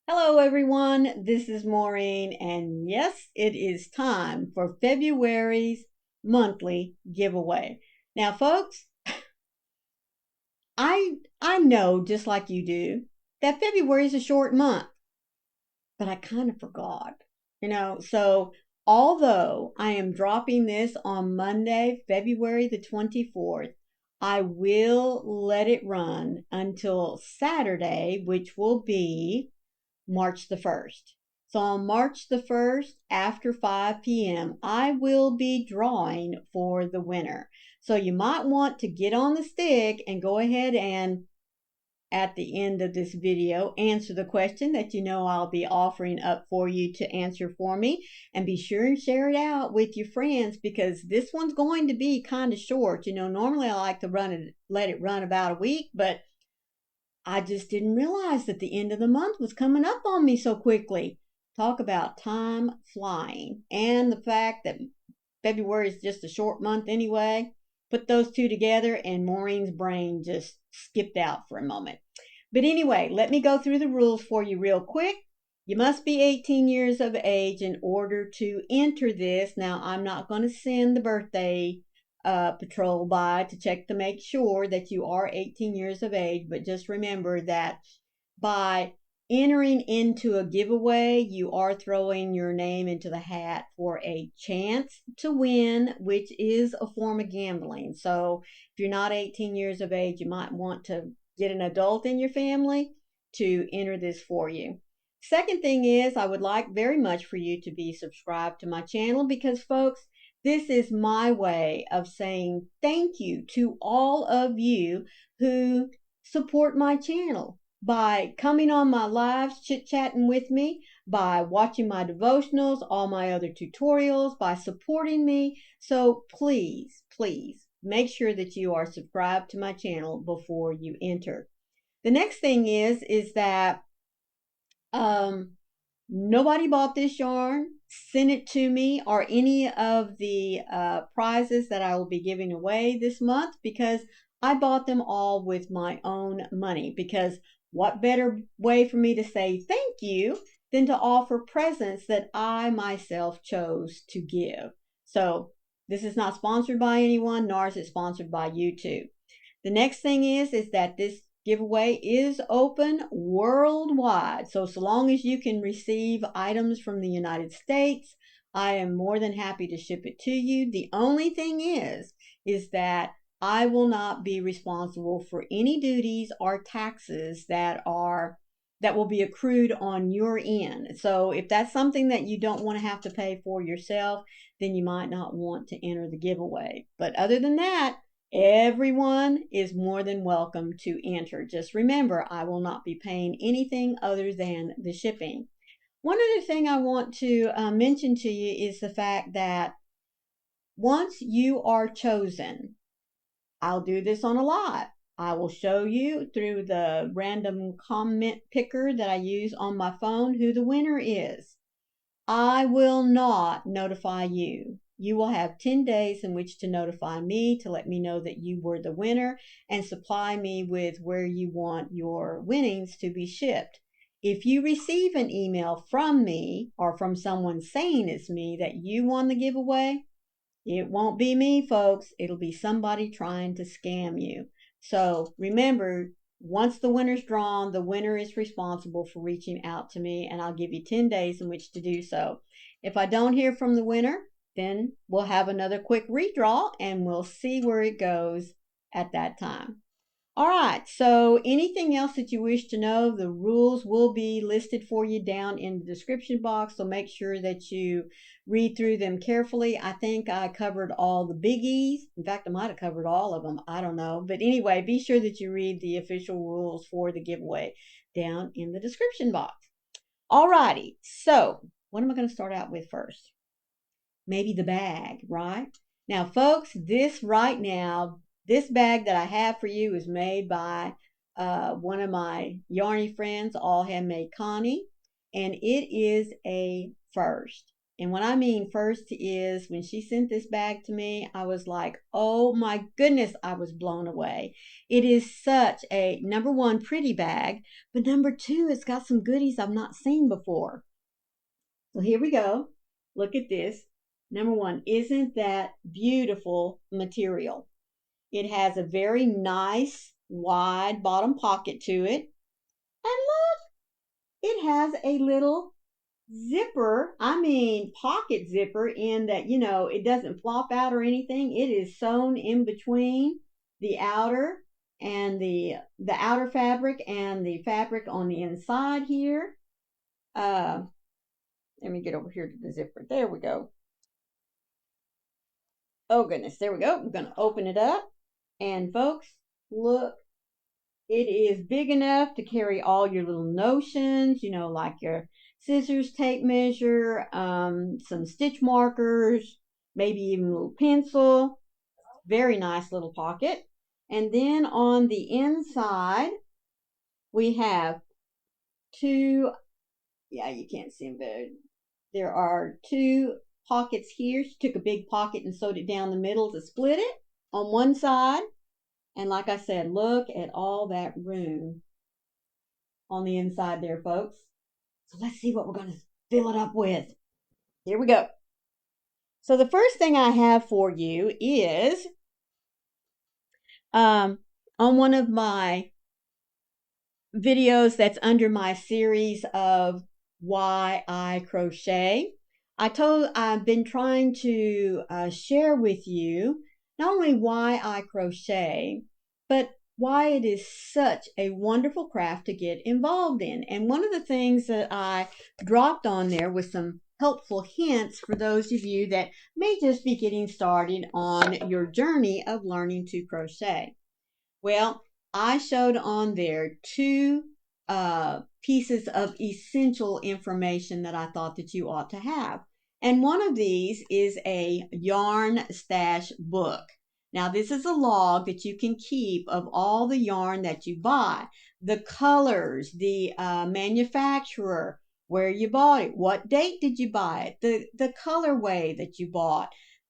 Hello everyone, this is Maureen, and yes, it is time for February's monthly giveaway. Now folks, I know just like you do that February is a short month, but I kind of forgot. So although I am dropping this on Monday, February the 24th, I will let it run until Saturday, which will be March the 1st. So on March the 1st, after 5 p.m., I will be drawing for the winner. So you might want to get on the stick and go ahead and, at the end of this video, answer the question that you know I'll be offering up for you to answer for me. And be sure and share it out with your friends because this one's going to be kind of short. Normally I like to let it run about a week, but I just didn't realize that the end of the month was coming up on me so quickly. Talk about time flying and the fact that February is just a short month anyway. Put those two together and Maureen's brain just skipped out for a moment. But anyway, let me go through the rules for you real quick. You must be 18 years of age in order to enter this. Now, I'm not going to send the birthday patrol by to check to make sure that you are 18 years of age, but just remember that by entering into a giveaway, you are throwing your name into the hat for a chance to win, which is a form of gambling. So if you're not 18 years of age, you might want to get an adult in your family to enter this for you. Second thing is, I would like very much for you to be subscribed to my channel because, folks, this is my way of saying thank you to all of you who support my channel by coming on my lives, chit-chatting with me, by watching my devotionals, all my other tutorials, by supporting me. So please, please make sure that you are subscribed to my channel before you enter. The next thing is that nobody bought this yarn, sent it to me, or any of the prizes that I will be giving away this month because I bought them all with my own money. Because what better way for me to say thank you than to offer presents that I myself chose to give? So this is not sponsored by anyone, nor is it sponsored by YouTube. The next thing is that this giveaway is open worldwide. So long as you can receive items from the United States, I am more than happy to ship it to you. The only thing is that I will not be responsible for any duties or taxes that will be accrued on your end. So if that's something that you don't want to have to pay for yourself, then you might not want to enter the giveaway. But other than that, everyone is more than welcome to enter. Just remember, I will not be paying anything other than the shipping. One other thing I want to mention to you is the fact that once you are chosen, I'll do this on a live. I will show you through the random comment picker that I use on my phone who the winner is. I will not notify you. You will have 10 days in which to notify me to let me know that you were the winner and supply me with where you want your winnings to be shipped. If you receive an email from me or from someone saying it's me that you won the giveaway, it won't be me, folks. It'll be somebody trying to scam you. So remember, once the winner's drawn, the winner is responsible for reaching out to me, and I'll give you 10 days in which to do so. If I don't hear from the winner, then we'll have another quick redraw, and we'll see where it goes at that time. All right, so anything else that you wish to know, the rules will be listed for you down in the description box, so make sure that you read through them carefully. I think I covered all the biggies. In fact, I might have covered all of them. I don't know. But anyway, be sure that you read the official rules for the giveaway down in the description box. All righty, so what am I going to start out with first? Maybe the bag, right? Now, folks, this bag that I have for you is made by one of my yarny friends, All Handmade Connie, and it is a first. And what I mean first is when she sent this bag to me, I was like, oh my goodness, I was blown away. It is such a, number one, pretty bag, but number two, it's got some goodies I've not seen before. So here we go. Look at this. Number one, isn't that beautiful material? It has a very nice wide bottom pocket to it. And look, it has a little zipper, I mean pocket zipper, in that, it doesn't flop out or anything. It is sewn in between the outer and the outer fabric and the fabric on the inside here. Let me get over here to the zipper. There we go. Oh goodness, there we go. We're going to open it up. And folks, look, it is big enough to carry all your little notions, like your scissors, tape measure, some stitch markers, maybe even a little pencil. Very nice little pocket. And then on the inside, we have two, yeah, you can't see them, but there are two pockets here. She took a big pocket and sewed it down the middle to split it on one side. And like I said, look at all that room on the inside there, folks. So let's see what we're going to fill it up with. Here we go. So the first thing I have for you is on one of my videos that's under my series of Why I Crochet. I've been trying to share with you not only why I crochet, but why it is such a wonderful craft to get involved in. And one of the things that I dropped on there was some helpful hints for those of you that may just be getting started on your journey of learning to crochet. Well, I showed on there two pieces of essential information that I thought that you ought to have. And one of these is a yarn stash book. Now, this is a log that you can keep of all the yarn that you buy, the colors, the manufacturer, where you bought it, what date did you buy it, the colorway that you bought.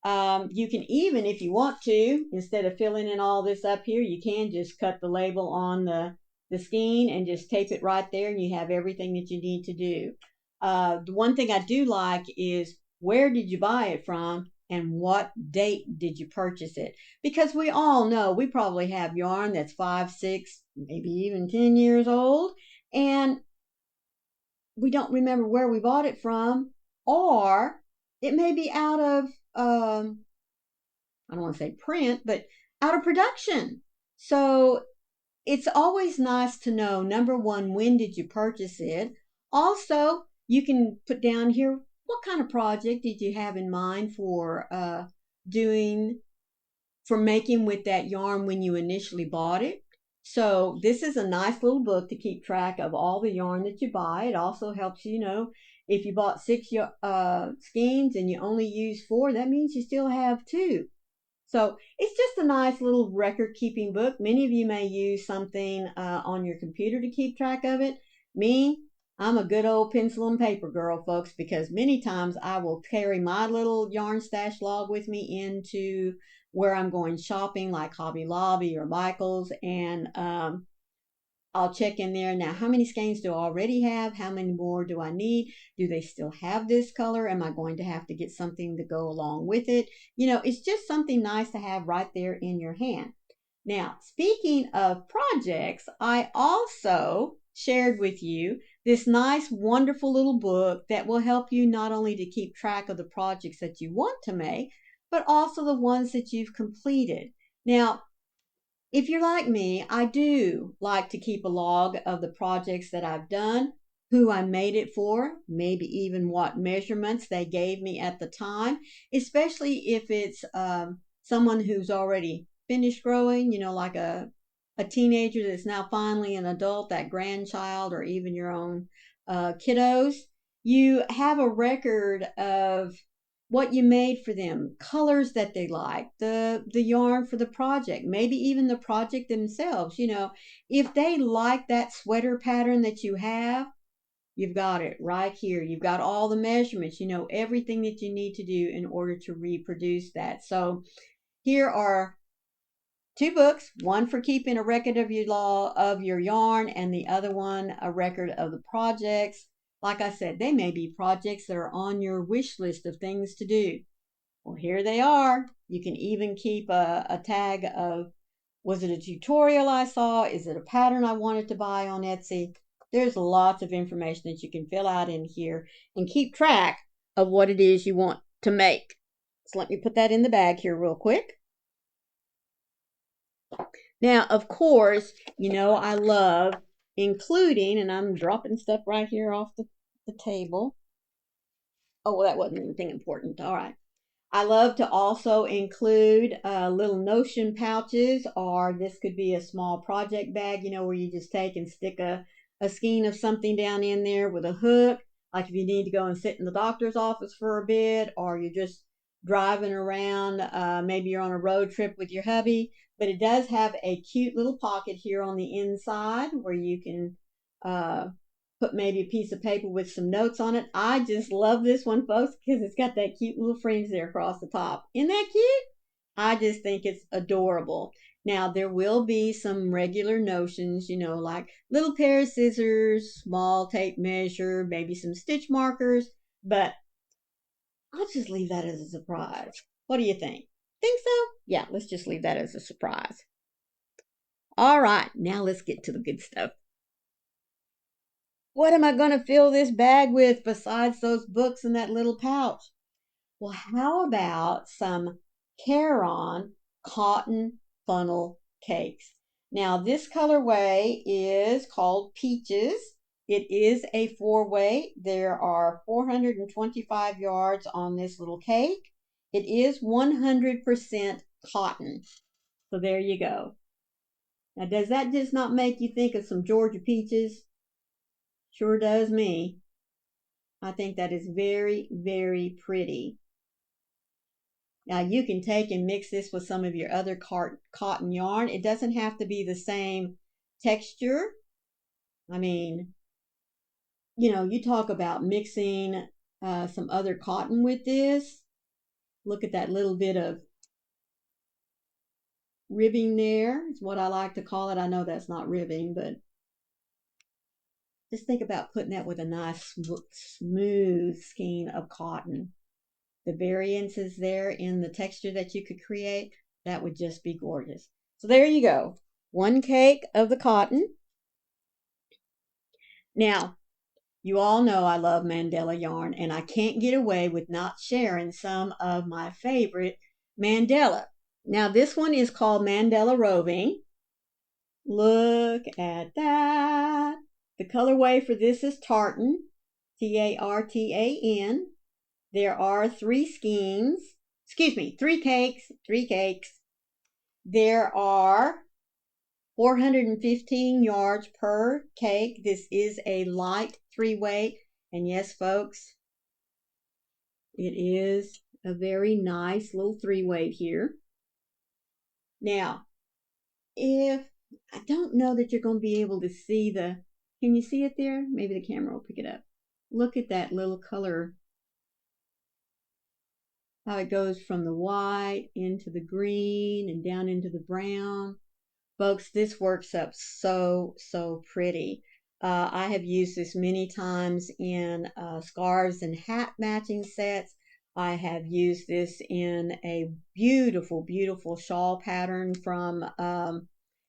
You can even, if you want to, instead of filling in all this up here, you can just cut the label on the skein and just tape it right there, and you have everything that you need to do. The one thing I do like is where did you buy it from and what date did you purchase it? Because we all know we probably have yarn that's 5, 6, maybe even 10 years old, and we don't remember where we bought it from, or it may be out of I don't want to say print, but out of production. So it's always nice to know, number one, when did you purchase it? Also, you can put down here, what kind of project did you have in mind for making with that yarn when you initially bought it? So this is a nice little book to keep track of all the yarn that you buy. It also helps you know if you bought 6 skeins and you only use 4, that means you still have 2. So it's just a nice little record keeping book. Many of you may use something on your computer to keep track of it. Me, I'm a good old pencil and paper girl, folks, because many times I will carry my little yarn stash log with me into where I'm going shopping, like Hobby Lobby or Michael's, and I'll check in there. Now, how many skeins do I already have? How many more do I need? Do they still have this color? Am I going to have to get something to go along with it? It's just something nice to have right there in your hand. Now, speaking of projects, I also shared with you this nice, wonderful little book that will help you not only to keep track of the projects that you want to make, but also the ones that you've completed. Now, if you're like me, I do like to keep a log of the projects that I've done, who I made it for, maybe even what measurements they gave me at the time, especially if it's someone who's already finished growing, like a teenager that's now finally an adult, that grandchild, or even your own kiddos. You have a record of what you made for them, colors that they like, the yarn for the project, maybe even the project themselves. If they like that sweater pattern that you have, You've got it right here. You've got all the measurements. You know everything that you need to do in order to reproduce that. So here are two books, one for keeping a record of your yarn, and the other one a record of the projects. Like I said, they may be projects that are on your wish list of things to do. Well, here they are. You can even keep a tag of, was it a tutorial I saw? Is it a pattern I wanted to buy on Etsy? There's lots of information that you can fill out in here and keep track of what it is you want to make. So let me put that in the bag here real quick. Now, of course, you know I love including, and I'm dropping stuff right here off the table. Oh, well, that wasn't anything important. All right. I love to also include little notion pouches, or this could be a small project bag, you know, where you just take and stick a skein of something down in there with a hook. Like if you need to go and sit in the doctor's office for a bit, or you're just driving around, maybe you're on a road trip with your hubby. But it does have a cute little pocket here on the inside where you can put maybe a piece of paper with some notes on it. I just love this one, folks, because it's got that cute little fringe there across the top. Isn't that cute? I just think it's adorable. Now, there will be some regular notions, you know, like little pair of scissors, small tape measure, maybe some stitch markers, but I'll just leave that as a surprise. What do you think? Think so? Yeah, let's just leave that as a surprise. All right, now let's get to the good stuff. What am I going to fill this bag with besides those books and that little pouch? Well, how about some Caron cotton funnel cakes? Now, this colorway is called Peaches. It is a 4-way. There are 425 yards on this little cake. It is 100% cotton. So there you go. Now, does that just not make you think of some Georgia peaches? Sure does me. I think that is very, very pretty. Now you can take and mix this with some of your other cotton yarn. It doesn't have to be the same texture. I mean, you know, you talk about mixing some other cotton with this. Look at that little bit of ribbing there. It's what I like to call it. I know that's not ribbing, but just think about putting that with a nice smooth skein of cotton. The variances there in the texture that you could create, that would just be gorgeous. So there you go. One cake of the cotton. Now, you all know I love mandala yarn, and I can't get away with not sharing some of my favorite mandala. Now, this one is called Mandala Roving. Look at that. The colorway for this is tartan, Tartan. There are 3 skeins, three cakes. There are 415 yards per cake. This is a light 3-weight. And yes, folks, it is a very nice little 3-weight here. Now, if I don't know that you're going to be able to see can you see it there? Maybe the camera will pick it up. Look at that little color, how it goes from the white into the green and down into the brown. Folks, this works up so pretty. I have used this many times in scarves and hat matching sets. I have used this in a beautiful shawl pattern from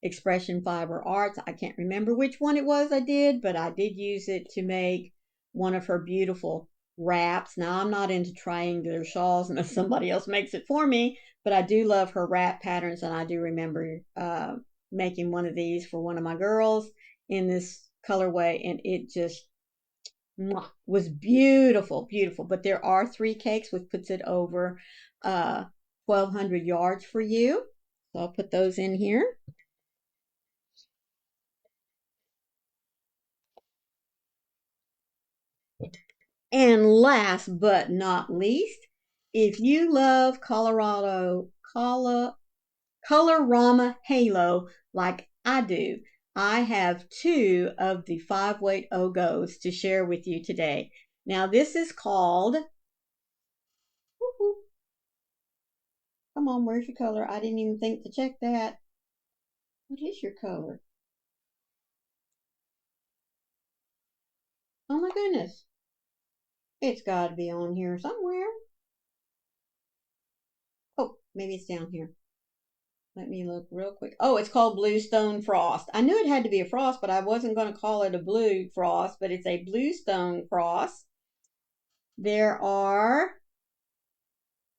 Expression Fiber Arts. I can't remember which one it was I did, but I did use it to make one of her beautiful wraps. Now, I'm not into triangular shawls unless somebody else makes it for me, but I do love her wrap patterns, and I do remember making one of these for one of my girls in this colorway, and it just was beautiful. But there are 3 cakes, which puts it over 1,200 yards for you. So I'll put those in here. And last but not least, if you love Colorama Halo like I do, I have 2 of the 5-weight Ogos to share with you today. Now this is called, come on, where's your color? I didn't even think to check that. What is your color? Oh my goodness. It's got to be on here somewhere. Oh, maybe it's down here. Let me look real quick. Oh, it's called Bluestone Frost. I knew it had to be a frost, but I wasn't going to call it a blue frost, but it's a Bluestone Frost. There are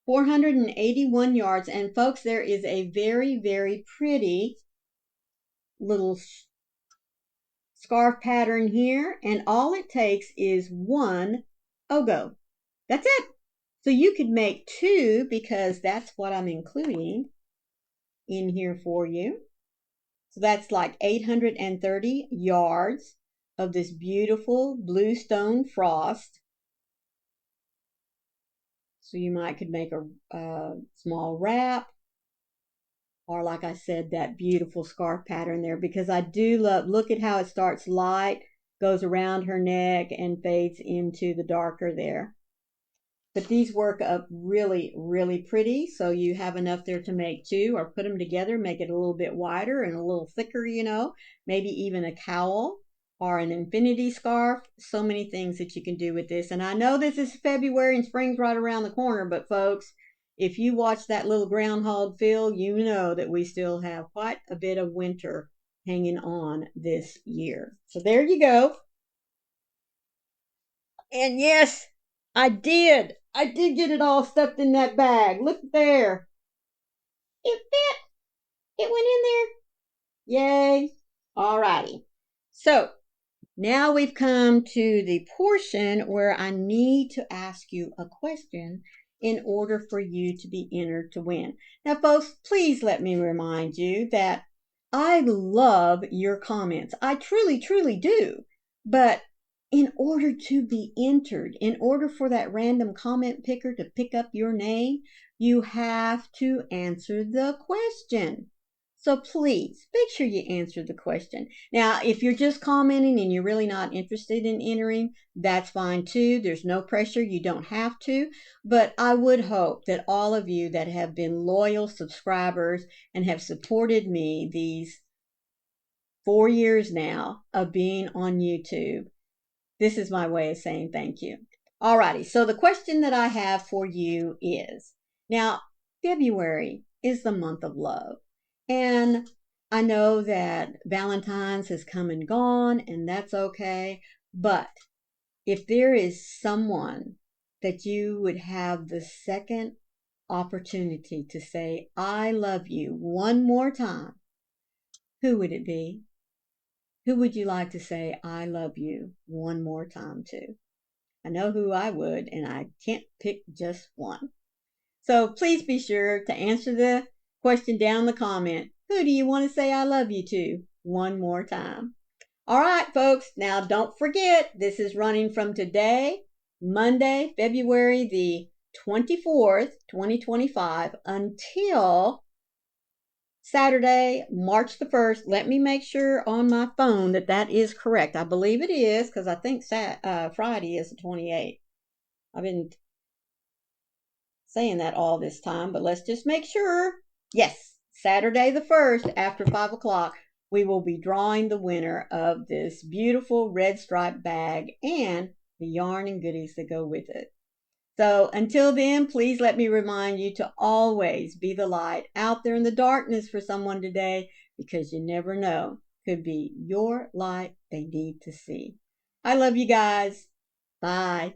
481 yards, and folks, there is a very, very pretty little scarf pattern here, and all it takes is 1 Ogo. That's it. So you could make 2 because that's what I'm including in here for you. So that's like 830 yards of this beautiful Bluestone Frost. So you could make a small wrap, or like I said, that beautiful scarf pattern there, because I do love, look at how it starts light, goes around her neck, and fades into the darker there. But these work up really, really pretty, so you have enough there to make 2, or put them together, make it a little bit wider and a little thicker, you know, maybe even a cowl or an infinity scarf. So many things that you can do with this. And I know this is February and spring's right around the corner, but folks, if you watch that little groundhog feel, you know that we still have quite a bit of winter hanging on this year. So there you go. And yes, I did. I did get it all stuffed in that bag. Look there. It fit. It went in there. Yay. Alrighty. So now we've come to the portion where I need to ask you a question in order for you to be entered to win. Now, folks, please let me remind you that I love your comments. I truly, truly do. But in order to be entered, in order for that random comment picker to pick up your name, you have to answer the question. So please make sure you answer the question. Now, if you're just commenting and you're really not interested in entering, that's fine too. There's no pressure. You don't have to. But I would hope that all of you that have been loyal subscribers and have supported me these 4 years now of being on YouTube, this is my way of saying thank you. Alrighty, so the question that I have for you is, now, February is the month of love. And I know that Valentine's has come and gone, and that's okay. But if there is someone that you would have the second opportunity to say, I love you one more time, who would it be? Who would you like to say, I love you one more time to? I know who I would, and I can't pick just one. So please be sure to answer the question down in the comment. Who do you want to say I love you to one more time? All right, folks. Now, don't forget, this is running from today, Monday, February the 24th, 2025, until Saturday, March the 1st. Let me make sure on my phone that that is correct. I believe it is, because I think Friday is the 28th. I've been saying that all this time, but let's just make sure. Yes, Saturday the 1st after 5 o'clock, we will be drawing the winner of this beautiful red striped bag and the yarn and goodies that go with it. So until then, please let me remind you to always be the light out there in the darkness for someone today, because you never know. Could be your light they need to see. I love you guys. Bye.